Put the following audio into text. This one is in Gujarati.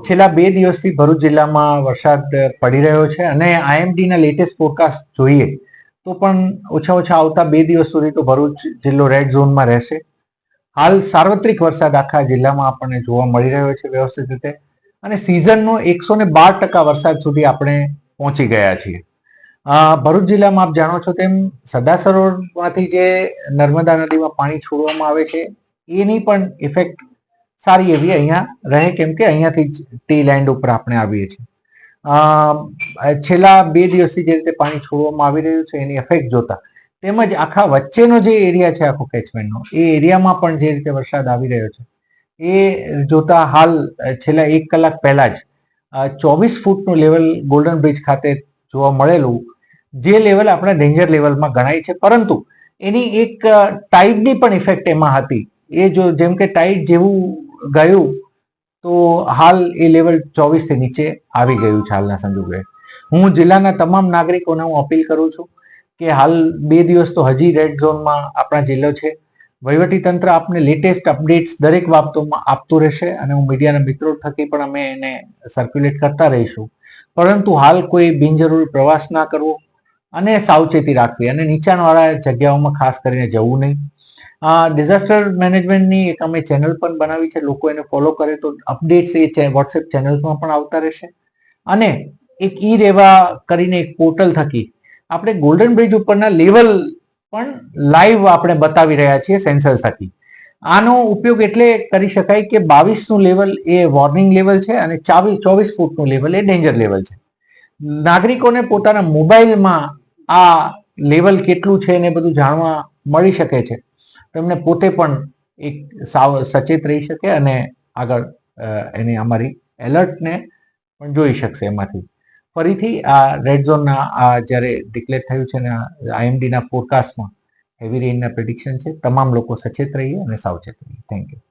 છેલ્લા 2 દિવસથી ભરૂચ જિલ્લામાં વરસાદ પડી રહ્યો છે અને આઈએમડીના લેટેસ્ટ ફોરકાસ્ટ જોઈએ તો પણ ઓછા આવતા 2 દિવસ સુધી તો ભરૂચ જિલ્લો રેડ ઝોનમાં રહેશે. હાલ સાર્વત્રિક વરસાદ આખા જિલ્લામાં આપણને જોવા મળી રહ્યો છે વ્યવસ્થિત રીતે, અને સિઝનનો 112% વરસાદ સુધી આપણે પહોંચી ગયા છીએ. ભરૂચ જિલ્લામાં આપ જાણો છો તેમ સરદાર સરોવરમાંથી જે નર્મદા નદીમાં પાણી છોડવામાં આવે છે એની પણ ઇફેક્ટ સારી એવી અહીંયા રહે, કેમ કે અહીંયાથી જ ટી લેન્ડ ઉપર આપણે આવીએ છીએ. છેલ્લા 2 દિવસથી જે રીતે પાણી છોડવામાં આવી રહ્યું છે એની ઇફેક્ટ જોતા, તેમજ આખા વચ્ચેનો જે એરિયા છે આખો કેચમેન્ટનો, એ એરિયામાં પણ જે રીતે વરસાદ આવી રહ્યો છે એ જોતા હાલ છેલ્લા 1 કલાક પહેલા જ 24 ફૂટનું લેવલ ગોલ્ડન બ્રિજ ખાતે જોવા મળેલું, જે લેવલ આપણા ડેન્જર લેવલમાં ગણાય છે. પરંતુ એની એક ટાઈડની પણ ઇફેક્ટ એમાં હતી. એ જો જેમ કે ટાઈડ જેવું ગયું તો હાલ એ લેવલ 24 થી નીચે આવી ગયું છે હાલના સંજોગે. હું જિલ્લાના તમામ નાગરિકોને હું અપીલ કરું છું કે હાલ 2 દિવસ તો હજી રેડ ઝોનમાં આપણા જિલ્લો છે. વહીવટી તંત્ર આપને લેટેસ્ટ અપડેટ્સ દરેક બાબતોમાં આપતું રહેશે અને હું મીડિયાના મિત્રો થકી પણ અમે એને સર્ક્યુલેટ કરતા રહીશું. પરંતુ હાલ કોઈ બિનજરૂરી પ્રવાસ ના કરવો અને સાવચેતી રાખવી, અને નીચાણવાળા જગ્યાઓમાં ખાસ કરીને જવું નહીં. ડિઝાસ્ટર મેનેજમેન્ટની એક અમે ચેનલ પણ બનાવી છે, લોકો એને ફોલો કરે તો અપડેટ્સ એ વોટ્સએપ ચેનલ્સમાં પણ આવતા રહેશે. અને એક ઈ રેવા કરીને એક પોર્ટલ થકી આપણે ગોલ્ડન બ્રિજ ઉપરના લેવલ પણ લાઈવ આપણે બતાવી રહ્યા છીએ સેન્સર થકી. આનો ઉપયોગ એટલે કરી શકાય કે 22નું લેવલ એ વોર્નિંગ લેવલ છે અને 24 ફૂટનું લેવલ એ ડેન્જર લેવલ છે. નાગરિકોને પોતાના મોબાઈલમાં આ લેવલ કેટલું છે ને બધું જાણવા મળી શકે છે, તો એમને પોતે પણ એક સચેત રહી શકે અને આગળ એની અમારી એલર્ટને પણ જોઈ શકશે એમાંથી. ફરીથી આ રેડ ઝોનના જ્યારે ડિક્લેર થયું છે ને આઈએમડીના ફોરકાસ્ટમાં હેવી રેઇનના પ્રેડિક્શન છે, તમામ લોકો સચેત રહીએ અને સાવચેત રહીએ. Thank you.